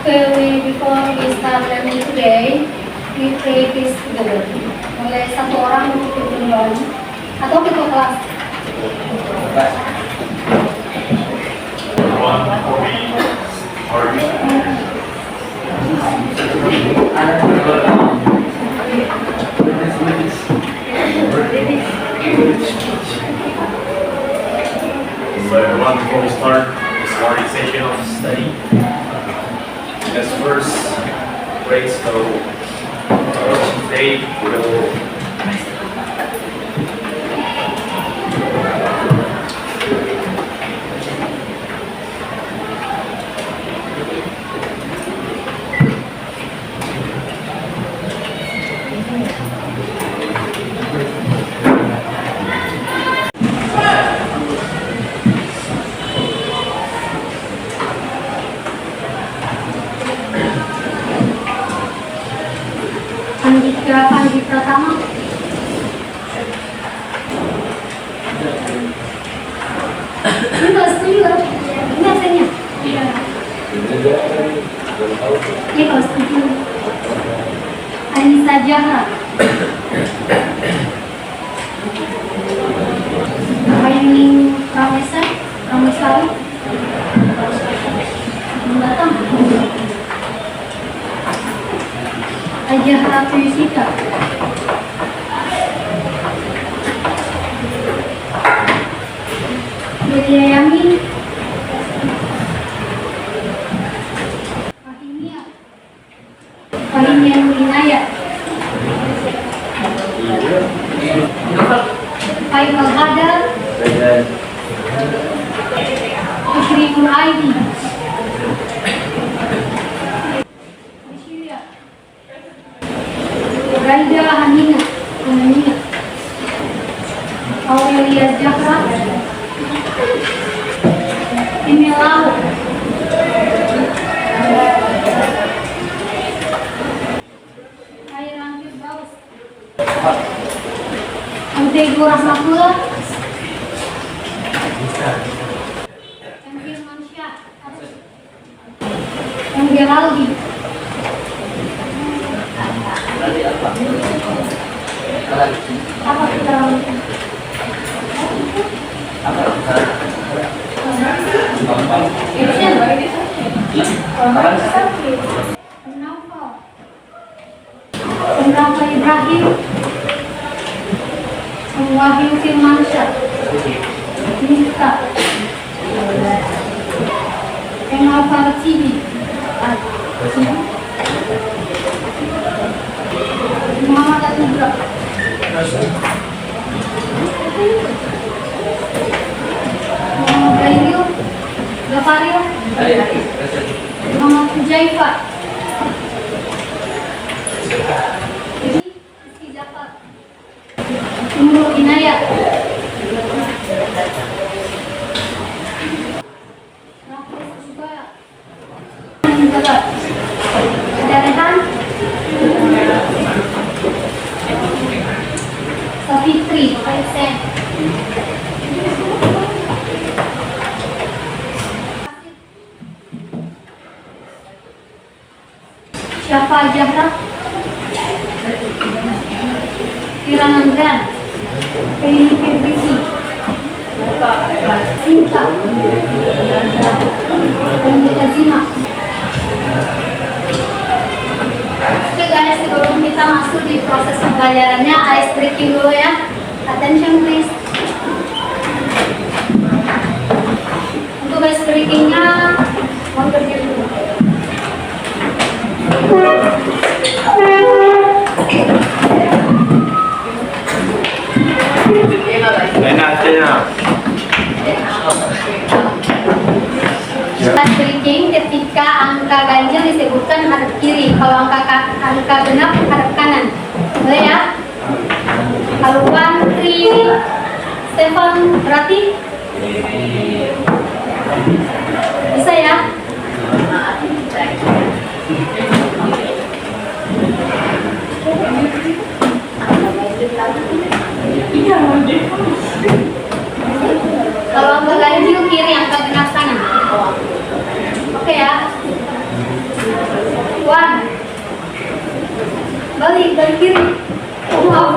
Okay, before we start learning today, we pray peace together. Mulai satu orang untuk berdoa atau kita kelas. So everyone, before we start this morning session of study, let's first praise the today will Pandi Pratama. Ini kelas 7 kan? Ini asalnya? Iya. Ini kelas 7. Anissa Jahra. Aini Ramesari. Datang. Ajahra Tuyusita. Delia Yamin. Fahimia Nurinaya. Faisal Hadar. Fikri Aidi. Raida Hanina, Aurelia Jahra, Emilau, Airan Firdaus, Antego Rahmatullah, Emir Mansyah, Geraldi. Apa kita Rafa Ibrahim, Wahyu Firmansyah, Nita, Enal Farcibi, Muhammad Atubra, Muhammad Gailio, Gafario, Muhammad Hujaifa, Rizky Jafar, Umur Inayat, Raffles Subaya, Kedarehan, Safitri, Faisen, Syafa Jahra, Kiranandran, Feli Fibrisi, Sinta, Anita Zima. Oke guys, sebelum kita masuk di proses pembelajarannya, ice breaking dulu ya. Attention please. Untuk ice breakingnya, mau berdiri dulu. Ice breaking ketika angka ganjil disebutkan hadap kiri, kalau angka genap hadap kanan. Boleh ya? Kalau 1, 3, 7 berarti bisa ya? Kalau angka ganjil kiri, angka genap kanan. Oke ya. One. Balik kiri. Maaf.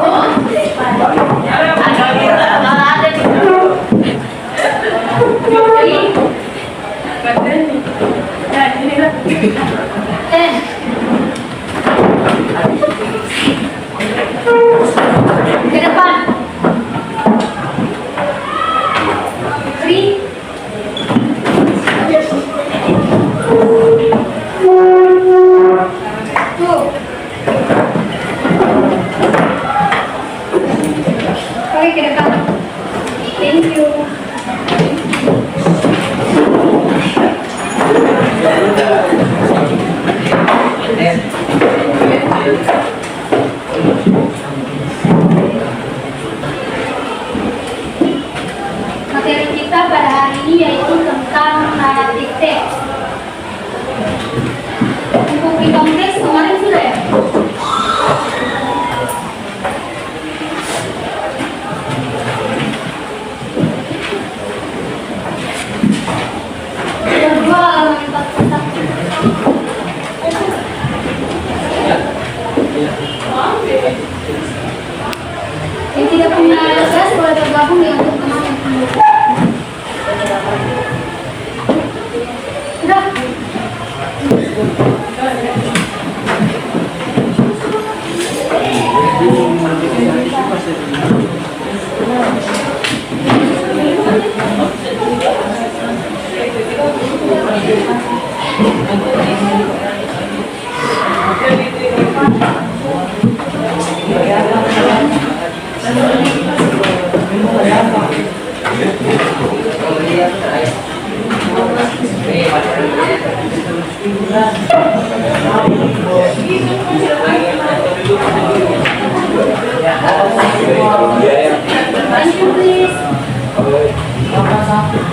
Ke depan. 3. Oke, ke depan. Thank you. Materi kita pada hari ini yaitu tentang naratif teks. Untuk di konteks kemarin sudah ya? Kedua halaman 41. Yang tidak punya gas boleh bergabung dengan teman-teman yang punya. Sudah.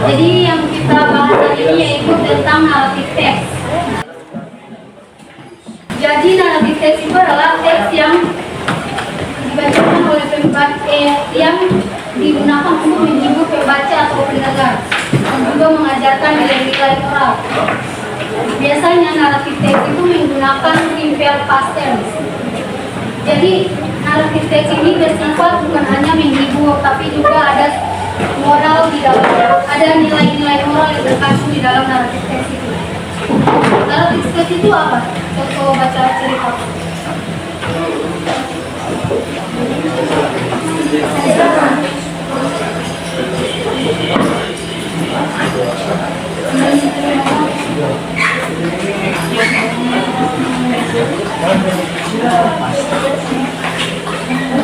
Jadi yang kita bahas hari ini yaitu tentang naratif teks. Jadi naratif teks itu adalah teks yang dibacakan oleh pembaca, yang digunakan untuk menghibur pembaca atau pendengar dan juga mengajarkan nilai-nilai moral. Biasanya naratif teks itu menggunakan simple past tense. Jadi naratif teks ini bersifat bukan hanya menghibur, tapi juga ada moral di dalamnya, ada nilai-nilai moral yang terkandung di dalam naratif teks itu. Naratif teks itu apa? Contoh baca cerita.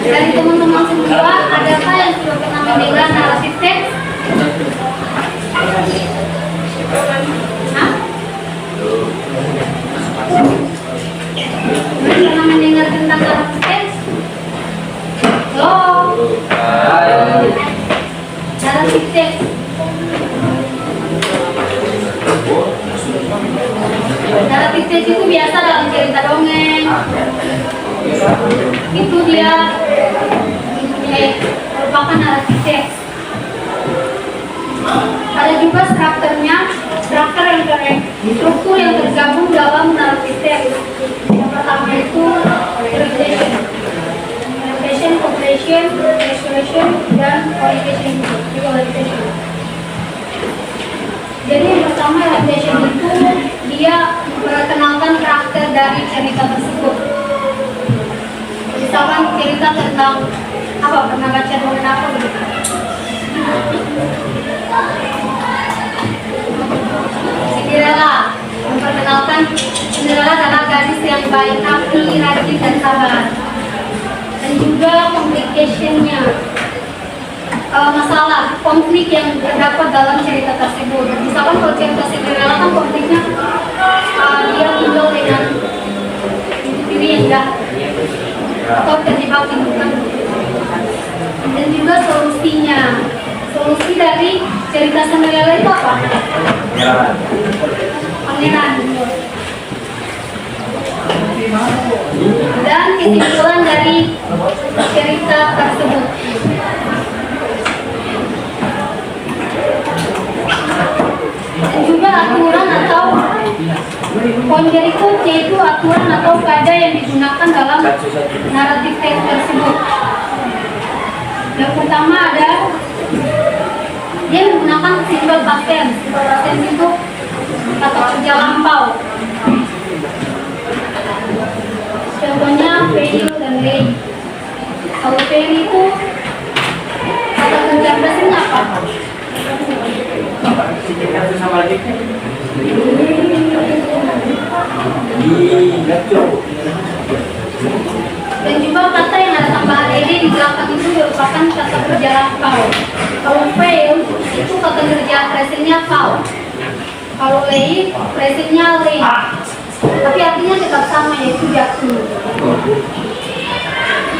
Dari teman-teman semua, adakah yang sudah pernah mendengar naratif teks? Hah? Pernah mendengar tentang naratif teks? Halo? Naratif teks. Naratif teks itu biasa dalam cerita dongeng. Itu dia merupakan naratif teks. Ada juga struktur yang tergabung dalam naratif teks. Yang pertama itu repetition, compression, restoration, dan qualification. Jadi yang pertama repetition itu dia memperkenalkan karakter dari cerita tersebut. Misalkan cerita tentang apa, pernah baca dongeng apa gitu. Cinderella memperkenalkan Cinderella adalah gadis yang baik hati, rajin dan sabar. Dan juga complication-nya, masalah konflik yang terdapat dalam cerita tersebut. Misalkan kalau cerita Cinderella kan konfliknya dia tinggal dengan diri yang jahat atau terjebak lingkungan. Dan juga solusinya, solusi dari cerita Cinderella itu apa? Pangeran. Dan kesimpulan dari cerita tersebut. Dan juga aturan atau Konjericut yaitu aturan atau kaidah yang digunakan dalam naratif teks tersebut. Yang pertama ada dia menggunakan simbol past tense. Simbol past tense itu kata kerja lampau. Contohnya Ferry dan Lay. Kalau Ferry itu kata kerja presentnya apa? Dan juga kata yang ada tambahan ed di belakang itu merupakan kata kerja lampau. Kalau fail itu kata kerja presentnya fail. Kalau lay presentnya lay. Tapi artinya tetap sama yaitu jatuh.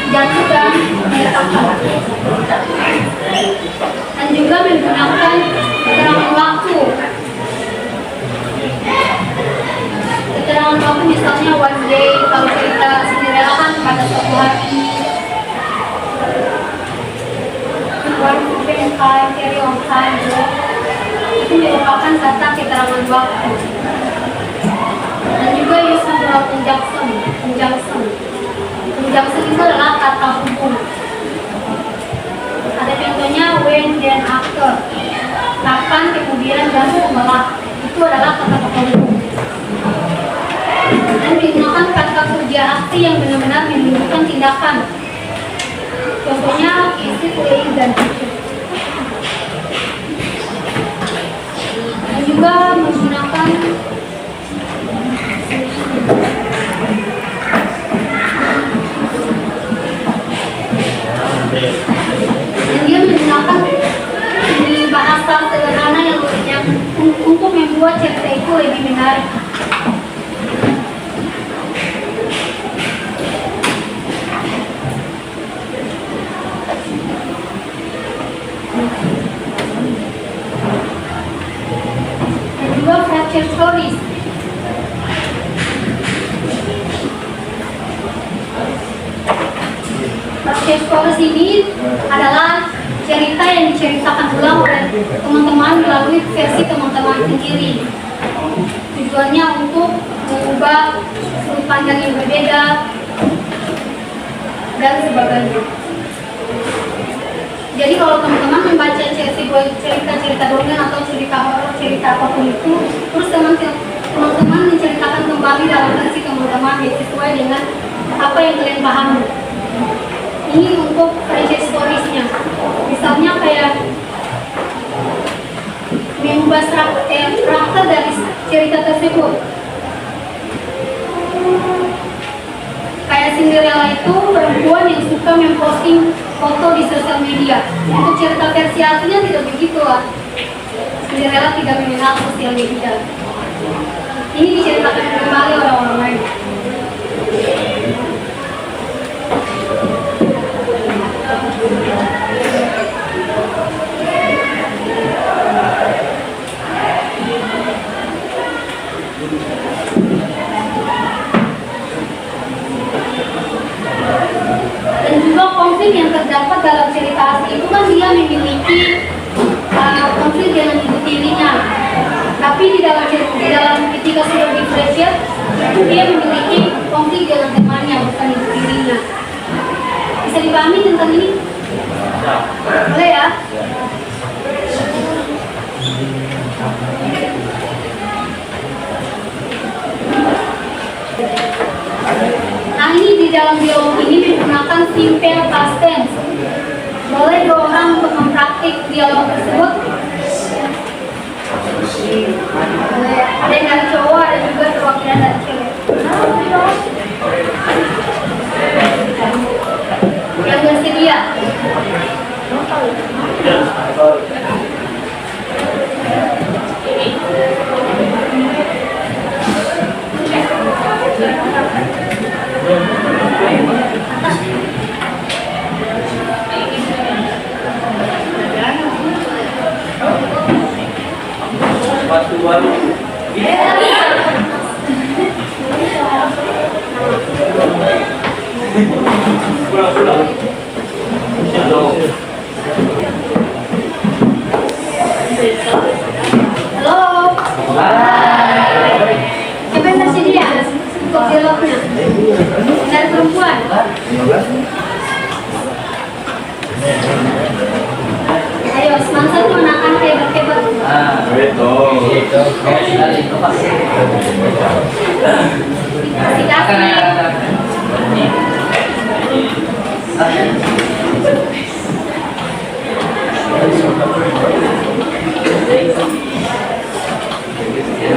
Jatuh dan meletakkan. Dan juga menggunakan keterangan waktu. Keterangan waktu misalnya one day, kalau cerita Cinderella kan pada suatu hari. One open time, carry on time, itu merupakan kata keterangan waktu. Dan juga use several conjunction. Conjunction itu adalah kata hubung. Ada contohnya when, then, after. Kapan, kemudian, dan setelah. Itu adalah kata-kata hubung. Dan digunakan kata kerja aktif yang benar-benar menunjukkan tindakan. Contohnya isi playing dan teaching. Dan juga menggunakan di bahasa sederhana yang untuk membuat cerita itu lebih menarik. Dan juga fracture stories. Fracture stories ini adalah cerita yang diceritakan ulang oleh teman-teman melalui versi teman-teman sendiri. Tujuannya untuk mengubah sudut pandang yang berbeda dan sebagainya. Jadi kalau teman-teman membaca cerita dongeng atau cerita horor, cerita apapun itu, terus teman-teman menceritakan kembali dalam versi teman-teman sesuai dengan apa yang kalian pahami. Ini untuk franchise storiesnya. Misalnya kayak mengubah karakter dari cerita tersebut. Kayak Cinderella itu perempuan yang suka memposting foto di sosial media. Untuk cerita versi aslinya tidak begitu lah. Cinderella tidak mengenal sosial media. Ini diceritakan kembali oleh orang lain. Dan juga konflik yang terdapat dalam cerita asli itu kan dia memiliki konflik dengan ibu tirinya. Tapi di dalam ketika sudah di pressure, dia memiliki konflik dengan temannya, bukan ibu tirinya. Bisa dipahami tentang ini? Boleh ya? Nah ini di dalam dialog ini menggunakan simple past tense. Boleh dua orang untuk mempraktik dialog tersebut? Boleh. Ada yang dari cowok, ada juga perwakilan dari cewek. Yang bersedia. Waktu baru.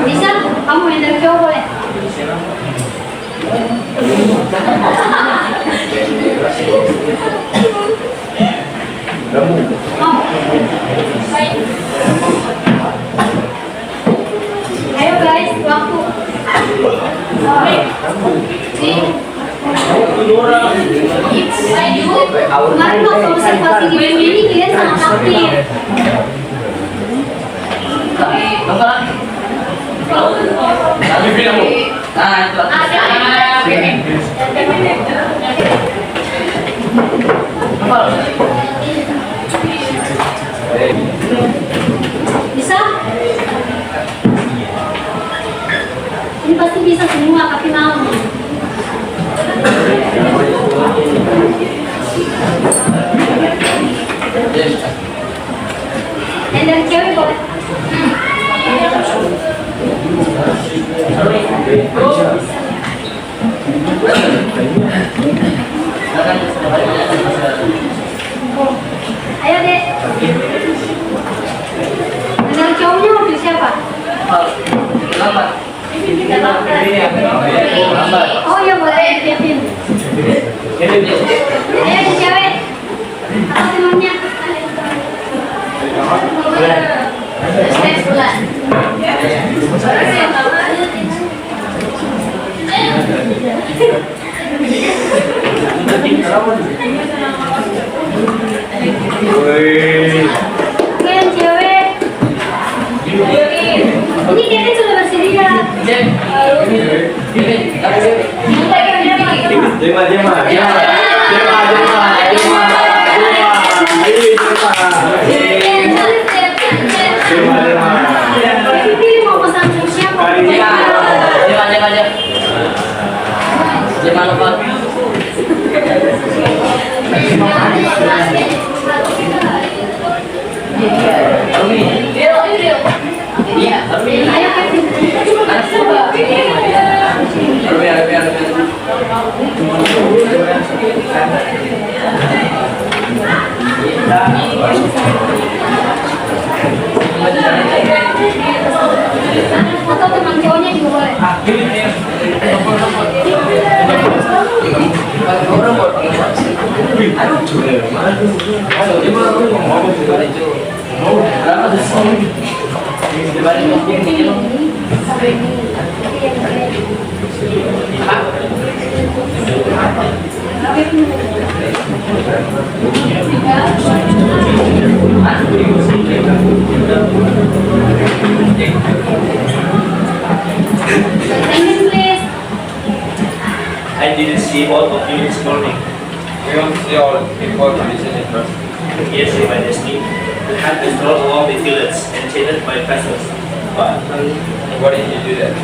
Bisa, kamu yang dari jauh boleh. Mau? Ayo guys, waktu. Kemarin waktu observasi di minggu ini kalian sangat aktif. Bisa? Ini pasti bisa semua, tapi mau. Yang dari cewek boleh. Ayo dek. Yang dari cowoknya mau pilih siapa? Oh iya boleh, Kevin. Ayo yang cewek. Apa temannya? Bulan. Oke yang cewek. Ini Kevin sudah bersedia. Pilih mau pesan siapa? Ayo Kevin. Atau teman cowoknya juga boleh. I didn't see all of you this morning. We don't see all important decisions first. Yes, Your Majesty. The hand is brought along the fillets and tended by vessels. But Why didn't you do that?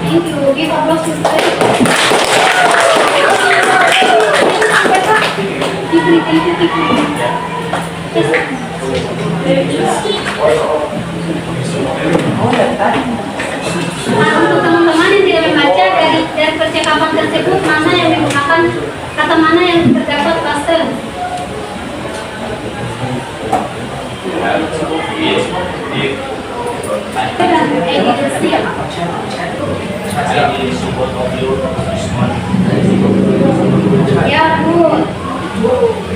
Thank you. Give applause to Thank Nah, untuk teman-teman yang tidak membaca dari percakapan tersebut, mana yang menggunakan kata mana yang terdapat past tense? Ya, good.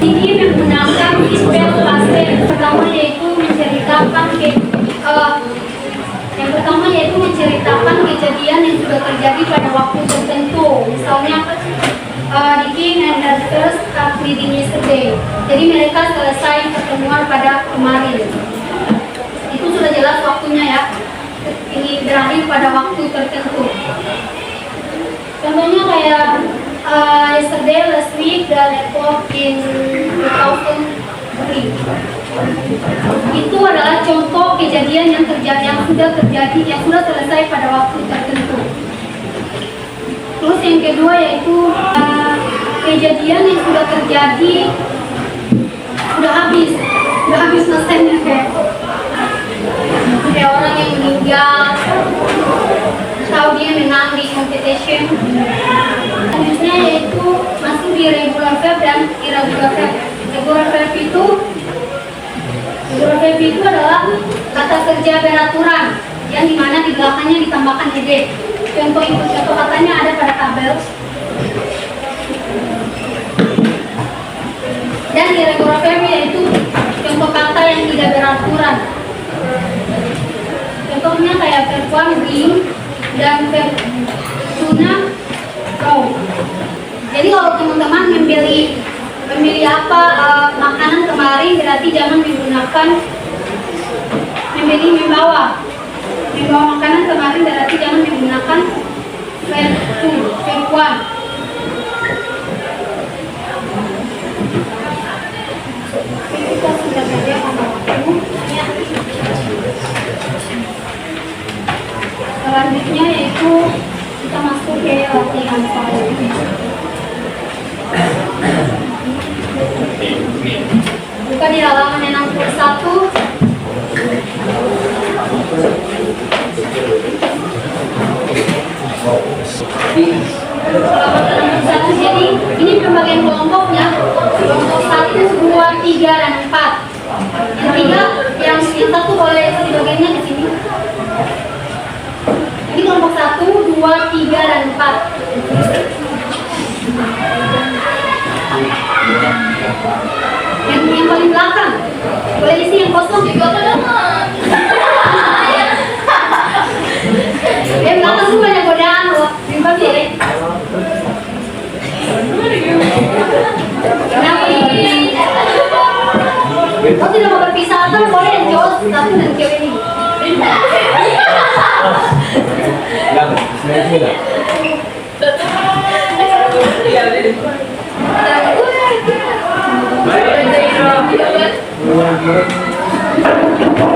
Ini menggunakan istilah past tense. Pertama yaitu menceritakan kejadian yang sudah terjadi pada waktu tertentu. Misalnya the king and the first are meeting yesterday. Jadi mereka selesai pertemuan pada kemarin. Itu sudah jelas waktunya ya. Ini berakhir pada waktu tertentu. Contohnya kayak yesterday, last week, the report in 2003. Itu adalah contoh kejadian yang sudah selesai pada waktu tertentu. Terus yang kedua yaitu kejadian yang sudah terjadi sudah habis mesinnya kayak kayak orang yang meninggal atau dia menang di competition. Selanjutnya yaitu masuk di regular verb dan irregular verb. Regular verb itu adalah kata kerja beraturan yang dimana di belakangnya ditambahkan ed. Contoh katanya ada pada tabel. Dan irregular verb yaitu contoh kata yang tidak beraturan. Contohnya kayak verb one bring dan verb tuna go. Jadi kalau teman-teman memilih apa makanan kemarin, berarti jangan menggunakan membawa makanan kemarin, berarti jangan menggunakan verb to, verb one. Kita sudah saja waktu. Selanjutnya yaitu kita masuk ke latihan selanjutnya. Buka di halaman 61. Jadi ini pembagian kelompoknya. Kelompok 1, 2, 3, dan 4. Yang satu boleh dibagiannya ke sini. Ini kelompok 1, 2, 3, dan 4. Yang paling belakang boleh isi yang kosong juga teman. Yang belakang tuh banyak godaan loh. Bagi ya. Kenapa ini? Kau tidak mau berpisah atau boleh yang cowok satu dan cewek ini?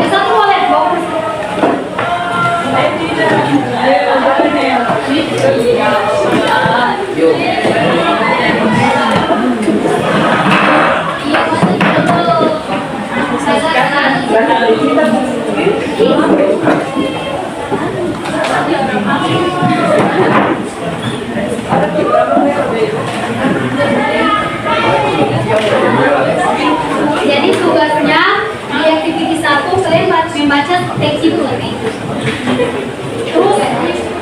Yang satu boleh bawa. Jadi tugasnya di activity 1 kalian membaca teks itu nanti. Terus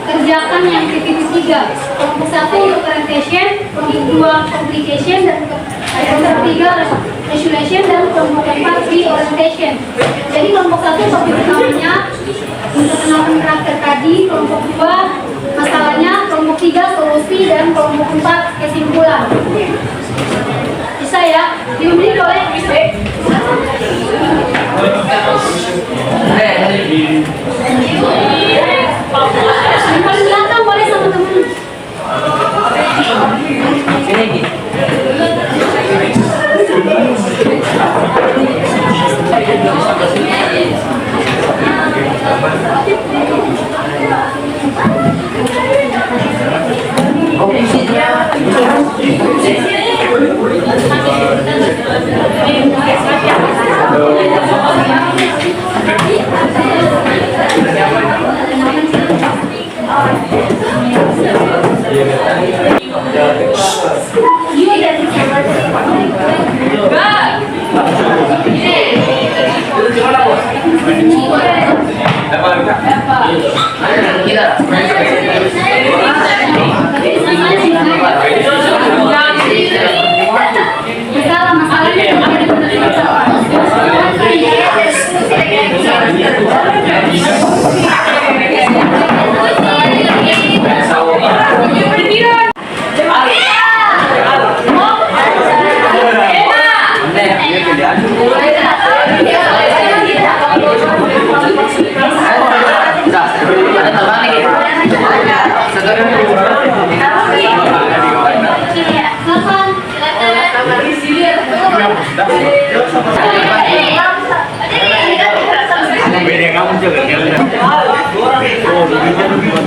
kerjakan yang activity 3. Kelompok 1 untuk presentation, kelompok 2 communication, dan kelompok 3 resolution, dan kelompok 4 di orientation. Jadi kelompok 1 topik utamanya untuk kenalan karakter tadi, kelompok 2 masalahnya, kelompok 3 solusi, dan kelompok 4 kesimpulan. Bisa ya? Diundi boleh? Yang paling belakang boleh sama teman.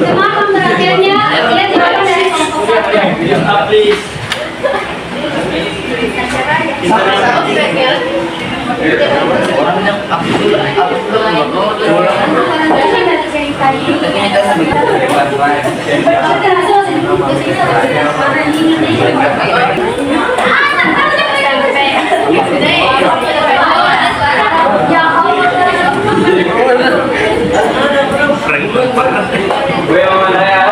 Teman terakhirnya dia jawaban dari kelompok Orang yang Gue sama saya.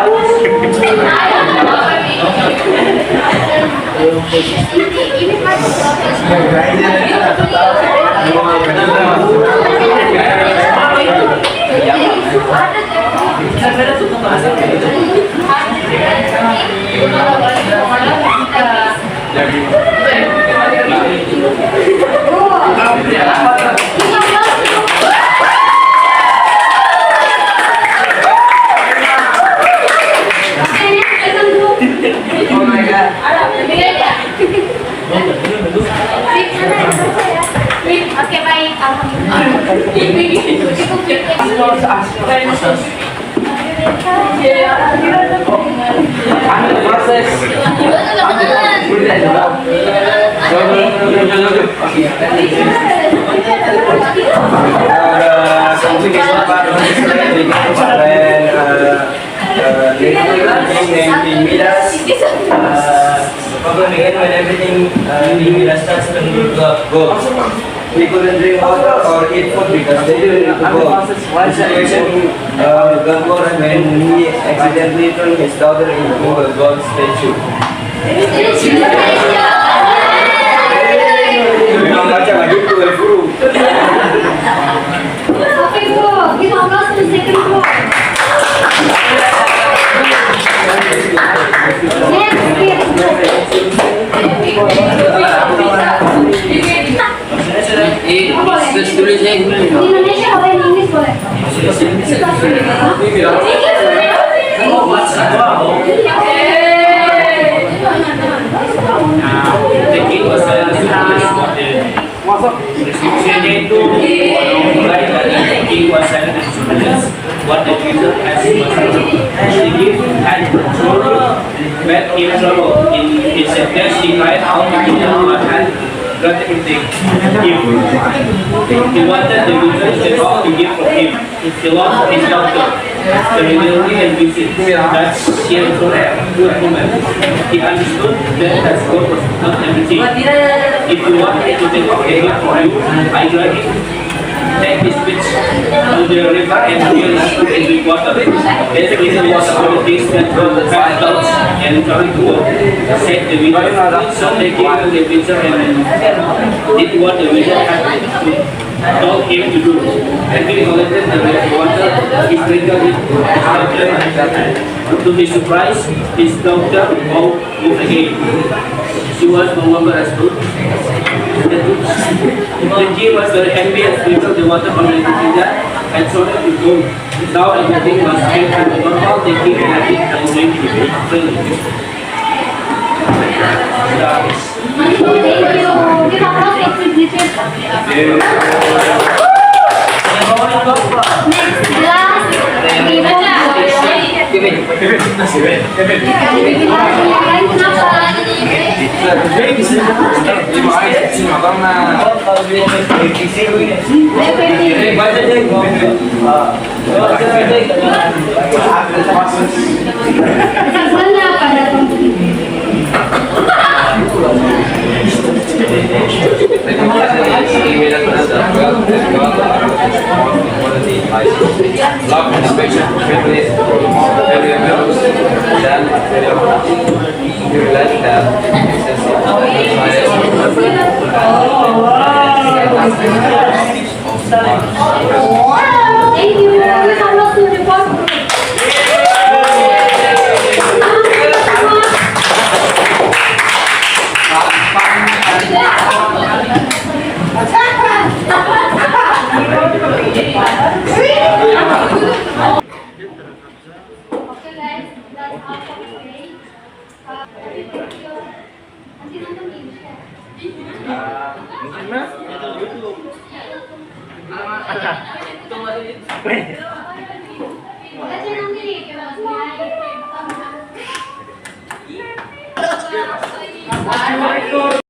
Oh my god. Oke baik, Proses. Something is not bad. When problem again when everything in Midas starts to go. We couldn't drink water or eat food because they didn't go. One situation, Gangor when he accidentally turned his daughter into a gold statue. Memang baca lagi tuh guru. Oke Bu, kita ulas ke second floor. Di Indonesia boleh, di Inggris boleh. Deskripsinya itu mulai dari kekuasaan dan surveillance, what the user has they give and control bad in trouble in his sentence he tried out to get one hand got everything he wanted the user to talk to give from him he lost his doctor the reality and visit that she had told a good woman he understood that that's God was not everything if you want to take a gift for you I like it take this bitch to the river and fill it and drink water. This is the water qualities that go the fat clouds and trying to set the winter. So they came to the winter and did what the winter had told him to do. And he collected the water, he sprinkled it, to his surprise, his daughter moved again. She was no longer as good. The king was very happy and sprinkled the water from the Trinidad and told him to go. Now everything was straight to normal, the king had it and went to be friendly. Thank you. Kita ulas exhibition. Next class, Love inspection, friendly, very amused, dan very you realize that thank you. Kita ulas to report. Okay guys, that's all for today. Nanti nonton di Baca nanti.